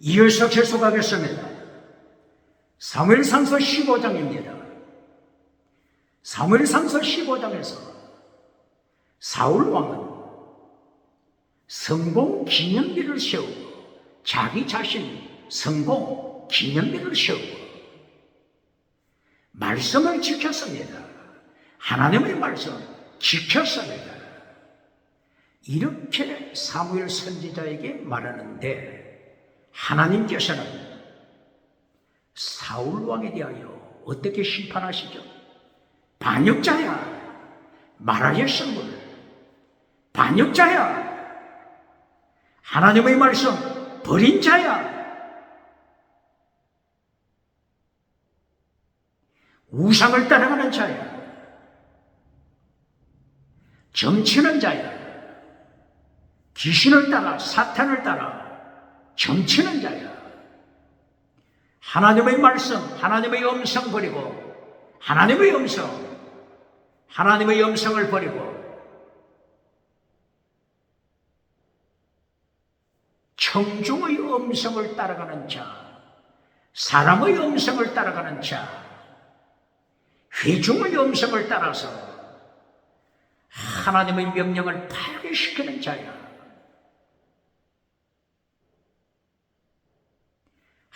이어서 계속하겠습니다. 사무엘상서 15장입니다. 사무엘상서 15장에서 사울왕은 성공 기념비를 세우고 자기 자신 성공 기념비를 세우고 말씀을 지켰습니다. 하나님의 말씀 지켰습니다. 이렇게 사무엘 선지자에게 말하는데 하나님께서는 사울왕에 대하여 어떻게 심판하시죠? 반역자야, 말하였음을 반역자야, 하나님의 말씀 버린 자야, 우상을 따라가는 자야, 점치는 자야, 귀신을 따라 사탄을 따라 점치는 자야. 하나님의 말씀, 하나님의 음성 버리고 하나님의 음성을 버리고 청중의 음성을 따라가는 자, 사람의 음성을 따라가는 자, 회중의 음성을 따라서 하나님의 명령을 파괴시키는 자야.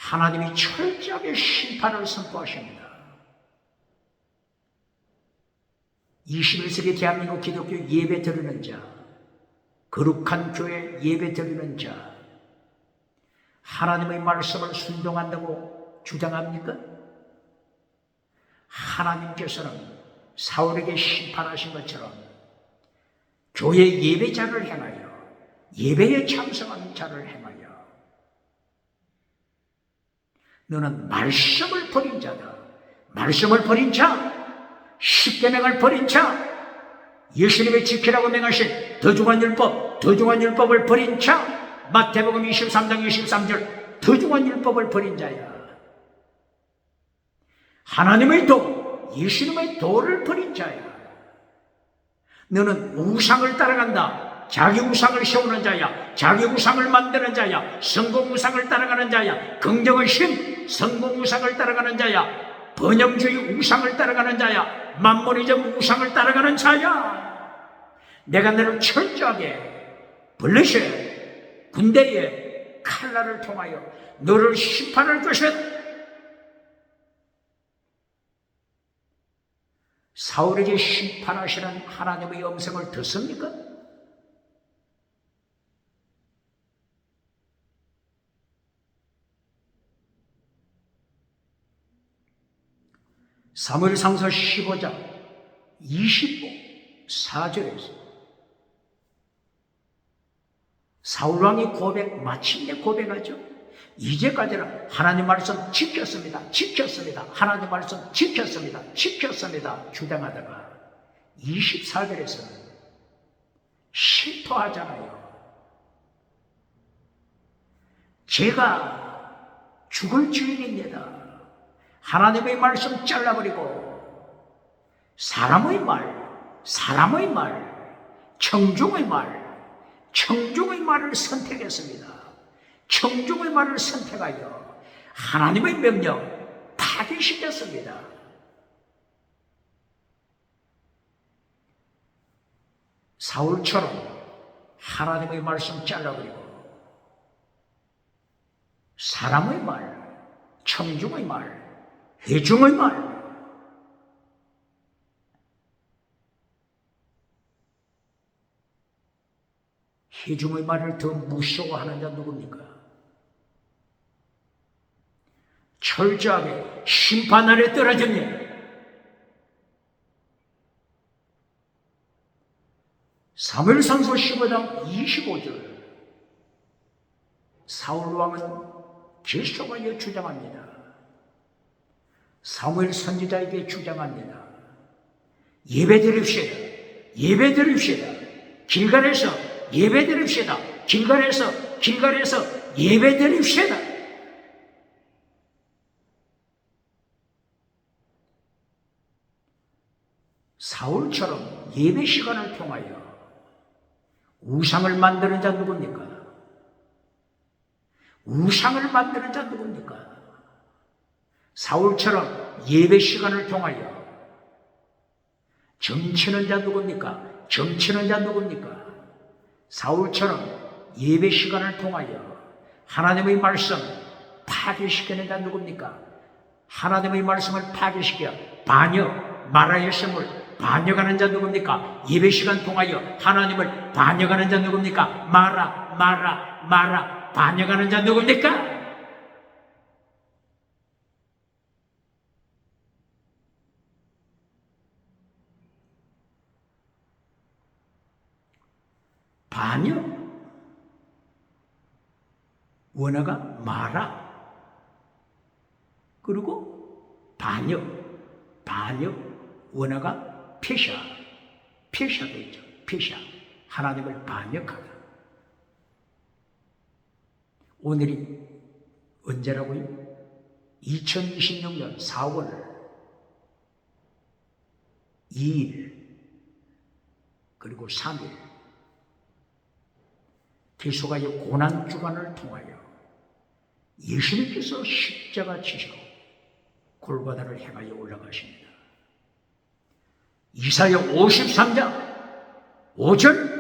하나님이 철저하게 심판을 선포하십니다. 21세기 대한민국 기독교 예배 드리는 자, 거룩한 교회 예배 드리는 자, 하나님의 말씀을 순종한다고 주장합니까? 하나님께서는 사울에게 심판하신 것처럼 교회 예배자를 행하여 예배에 참석하는 자를 행하여 너는 말씀을 버린 자다. 말씀을 버린 자, 십계명을 버린 자, 예수님의 지키라고 명하신 더중한 율법을 버린 자, 마태복음 23장 23절 더중한 율법을 버린 자야. 하나님의 도, 예수님의 도를 버린 자야. 너는 우상을 따라간다. 자기 우상을 세우는 자야. 자기 우상을 만드는 자야. 성공 우상을 따라가는 자야. 긍정의 신, 성공 우상을 따라가는 자야. 번영주의 우상을 따라가는 자야. 만모니즘 우상을 따라가는 자야. 내가 너를 철저하게 블레셋 군대의 칼날을 통하여 너를 심판할 것이다. 사울에게 심판하시는 하나님의 음성을 듣습니까? 사무엘상서 15장 24절에서 사울왕이 마침내 고백하죠. 이제까지는 하나님 말씀 지켰습니다. 하나님 말씀 지켰습니다. 주장하다가 24절에서는 실토하잖아요. 제가 죽을 주인입니다. 하나님의 말씀 잘라버리고 사람의 말, 청중의 말을 선택했습니다. 청중의 말을 선택하여 하나님의 명령 파괴시켰습니다. 사울처럼 하나님의 말씀 잘라버리고 사람의 말, 청중의 말, 회중의 말, 회중의 말을 더 무서워하는 자 누굽니까? 철저하게 심판 아래 떨어졌네. 사무엘상서 15장 25절 사울왕은 계속하여 주장합니다. 사무엘 선지자에게 주장합니다. 예배드립시다. 길갈에서 예배드립시다. 길갈에서 예배드립시다. 사울처럼 예배 시간을 통하여 우상을 만드는 자 누굽니까? 우상을 만드는 자 누굽니까? 사울처럼 예배 시간을 통하여 점치는 자 누굽니까? 점치는 자 누굽니까? 사울처럼 예배 시간을 통하여 하나님의 말씀 파괴시키는 자 누굽니까? 하나님의 말씀을 파괴시켜 반역, 마라의 sem을 반역하는 자 누굽니까? 예배 시간 통하여 하나님을 반역하는 자 누굽니까? 마라 반역하는 자 누굽니까? 반역, 원어가 마라, 그리고 반역, 원어가 폐샤도 있죠. 폐샤, 하나님을 반역하다. 오늘이 언제라고요? 2026년 4월 2일 그리고 3일 계속하여 고난주간을 통하여 예수님께서 십자가 지시고 골고다를 향하여 올라가십니다. 이사야 53장 5절,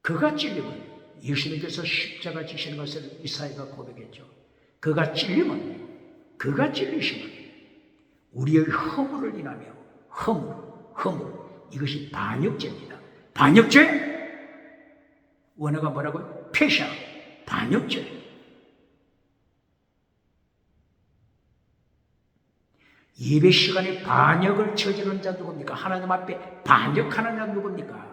그가 찔림은, 예수님께서 십자가 지시는 것을 이사야가 고백했죠. 그가 찔림은, 그가 찔리심은 우리의 허물을 인하며, 허물, 이것이 반역죄입니다. 반역죄, 원어가 뭐라고요? 폐샤, 반역죄. 예배 시간에 반역을 저지른 자 누굽니까? 하나님 앞에 반역하는 자 누굽니까?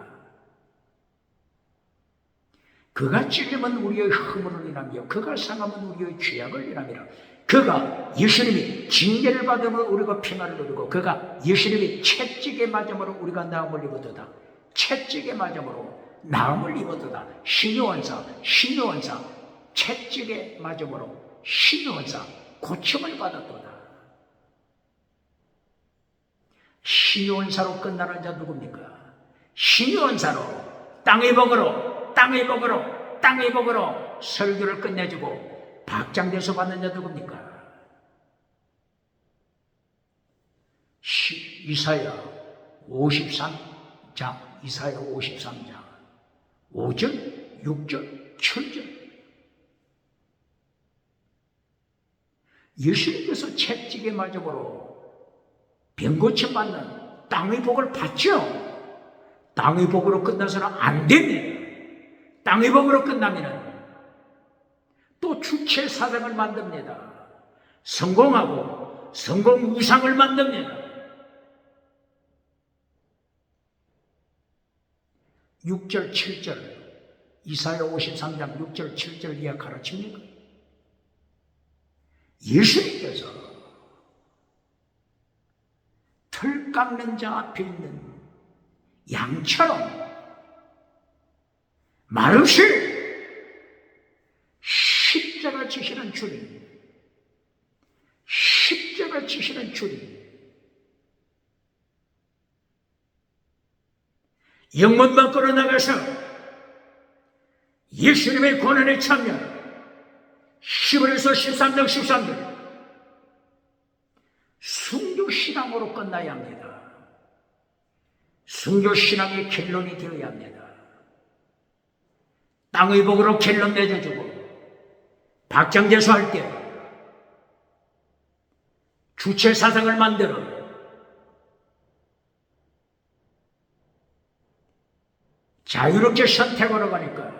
그가 찔리면 우리의 허물을 인하며, 그가 상하면 우리의 죄악을 인하며, 그가 예수님이 징계를 받으면 우리가 평안을 얻고, 그가 예수님이 채찍에 맞음으로 우리가 나음을 입었도다. 채찍에 맞음으로 나음을 입었도다. 신유원사, 채찍에 맞음으로 신유원사 고침을 받았도다. 신유원사로 끝나는 자 누굽니까? 신유원사로 땅의 복으로 설교를 끝내주고 박장대소 받는 자 누굽니까? 이사야 53장 5절, 6절, 7절. 예수님께서 채찍에 맞음으로 병고침 받는 땅의 복을 받죠. 땅의 복으로 끝나서는 안 됩니다. 땅의 복으로 끝나면 또 주체 사상을 만듭니다. 성공하고 성공 우상을 만듭니다. 6절, 7절, 이사야 53장 6절, 7절 이하 가르칩니까? 예수님께서 털 깎는 자 앞에 있는 양처럼 말없이 십자가 지시는 주님, 십자가 지시는 주님, 영문 밖으로 나가서 예수님의 고난에 참여, 10월에서 13장 13절 순교신앙으로 끝나야 합니다. 순교신앙의 결론이 되어야 합니다. 땅의 복으로 결론 내줘주고 박장대소할 때 주체 사상을 만들어 자유롭게 선택하러 가니까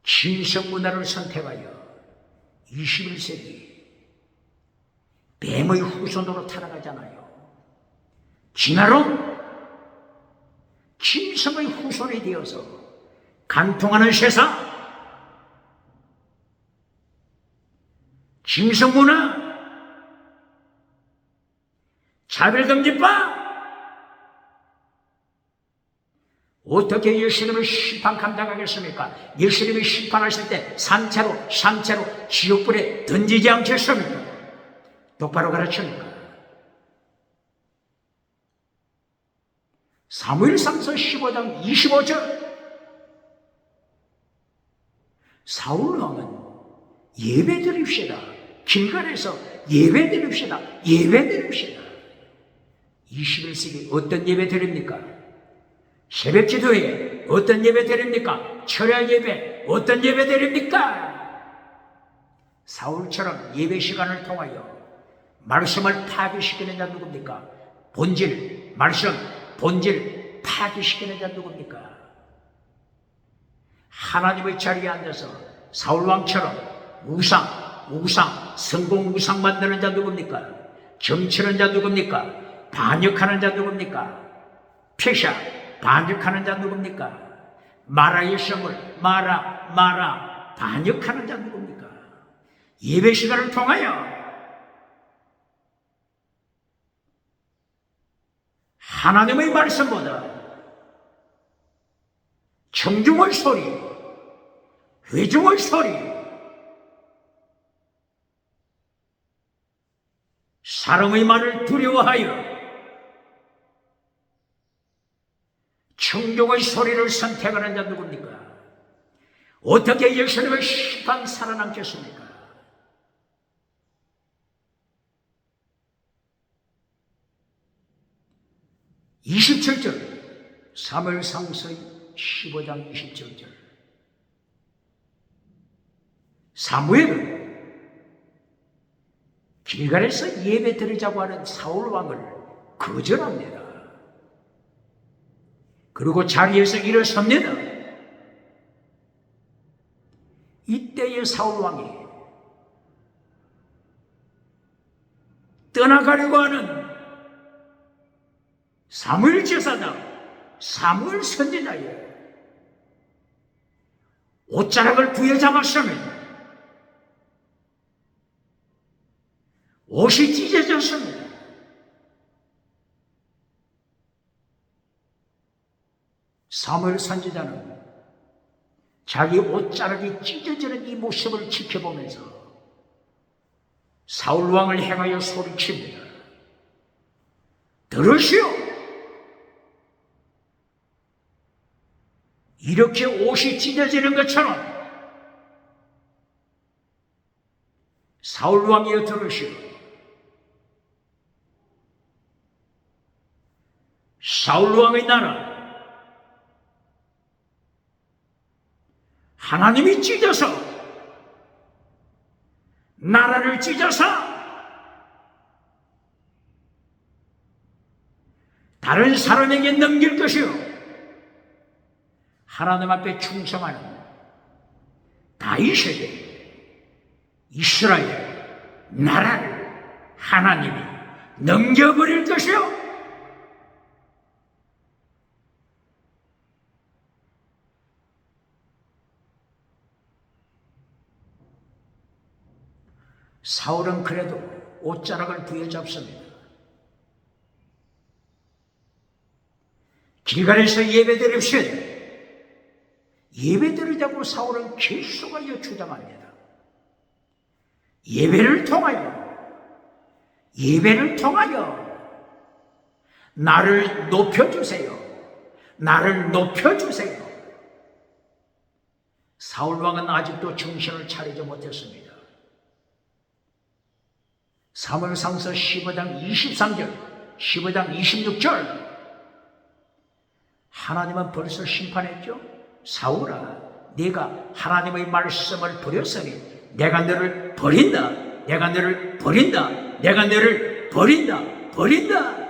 신성문화를 선택하여 21세기 뱀의 후손으로 타락하잖아요. 진화론 짐승의 후손이 되어서 간통하는 세상, 짐승문화, 차별금지법, 어떻게 예수님을 심판 감당하겠습니까? 예수님이 심판하실 때 산채로 지옥불에 던지지 않겠습니까? 똑바로 가르칩니까? 사무엘상서 15장 25절. 사울왕은 예배드립시다. 길갈에서 예배드립시다. 예배드립시다. 21세기 어떤 예배 드립니까? 새벽 기도에 어떤 예배 드립니까? 철야 예배 어떤 예배 드립니까? 사울처럼 예배 시간을 통하여 말씀을 파괴시키는 자 누굽니까? 본질, 말씀, 본질 파괴시키는 자 누굽니까? 하나님의 자리에 앉아서 사울왕처럼 우상, 성공 우상 만드는 자 누굽니까? 정치는 자 누굽니까? 반역하는 자 누굽니까? 폐샤, 반역하는 자 누굽니까? 마라의 성을 마라, 반역하는 자 누굽니까? 예배 시간을 통하여 하나님의 말씀보다 청중의 소리, 회중의 소리, 사람의 말을 두려워하여 청중의 소리를 선택하는 자 누굽니까? 어떻게 예수님의 심판 살아남겠습니까? (27절) 사무엘상서 15장 27절. 사무엘은 길갈에서 예배 드리자고 하는 사울왕을 거절합니다. 그리고 자리에서 일어섭니다. 이때의 사울왕이 떠나가려고 하는 사무엘 제사장, 사무엘 선지자의 옷자락을 부여잡았으면 옷이 찢어졌습니다. 사무엘 선지자는 자기 옷자락이 찢어지는 이 모습을 지켜보면서 사울왕을 향하여 소리칩니다. 들으시오! 이렇게 옷이 찢어지는 것처럼 사울왕이여 들으시오. 사울왕의 나라 하나님이 찢어서 나라를 찢어서 다른 사람에게 넘길 것이요 하나님 앞에 충성하는 다윗에게 이스라엘 나라를 하나님이 넘겨버릴 것이요 사울은 그래도 옷자락을 부여잡습니다. 길갈에서 예배드립시다. 예배드리자고 사울은 계속하여 주장합니다. 예배를 통하여 나를 높여주세요. 나를 높여주세요. 사울왕은 아직도 정신을 차리지 못했습니다. 사무엘상서 15장 23절, 15장 26절. 하나님은 벌써 심판했죠. 사울아, 네가 하나님의 말씀을 버렸으니 내가 너를 버린다. 내가 너를 버린다. 내가 너를 버린다.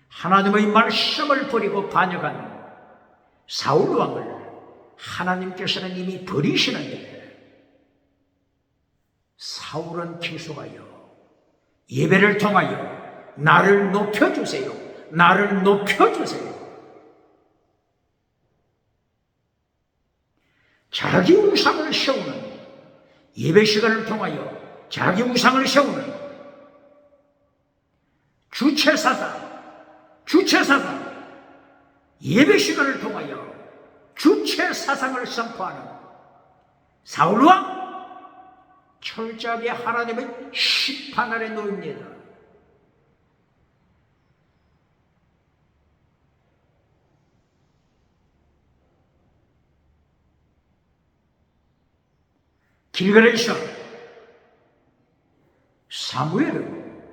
하나님의 말씀을 버리고 반역한 사울왕을 하나님께서는 이미 버리시는데 사울은 계속하여 예배를 통하여 나를 높여주세요. 나를 높여주세요. 자기 우상을 세우는 예배 시간을 통하여 자기 우상을 세우는 주체사상 예배 시간을 통하여 주체사상을 선포하는 사울왕 철저하게 하나님의 심판 아래 놓입니다. 길갈에서 사무엘은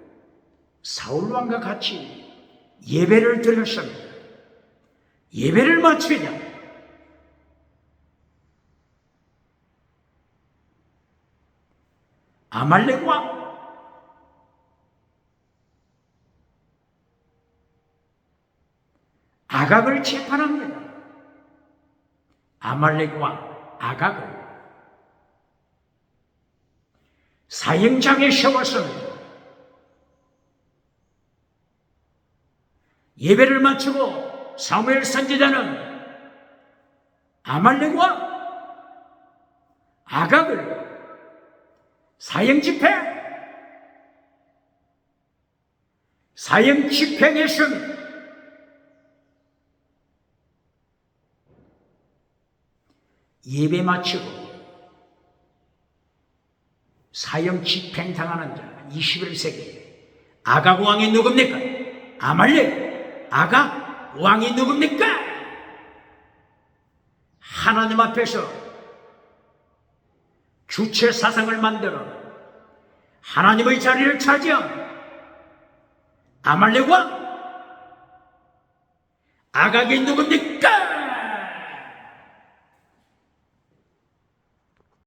사울왕과 같이 예배를 드렸습니다. 예배를 마치자 아말렉 왕 아각을 재판합니다. 아말렉 왕 아각을 사형장에 세웠습니다. 예배를 마치고 사무엘 선지자는 아말렉 왕 아각을 사형 집행했습니다. 예배 마치고 사형 집행당하는 자 21세기 아각 왕이 누굽니까? 아말렉 아각 왕이 누굽니까? 하나님 앞에서 주체 사상을 만들어 하나님의 자리를 차지한 아말렉 왕 아각이 누굽니까?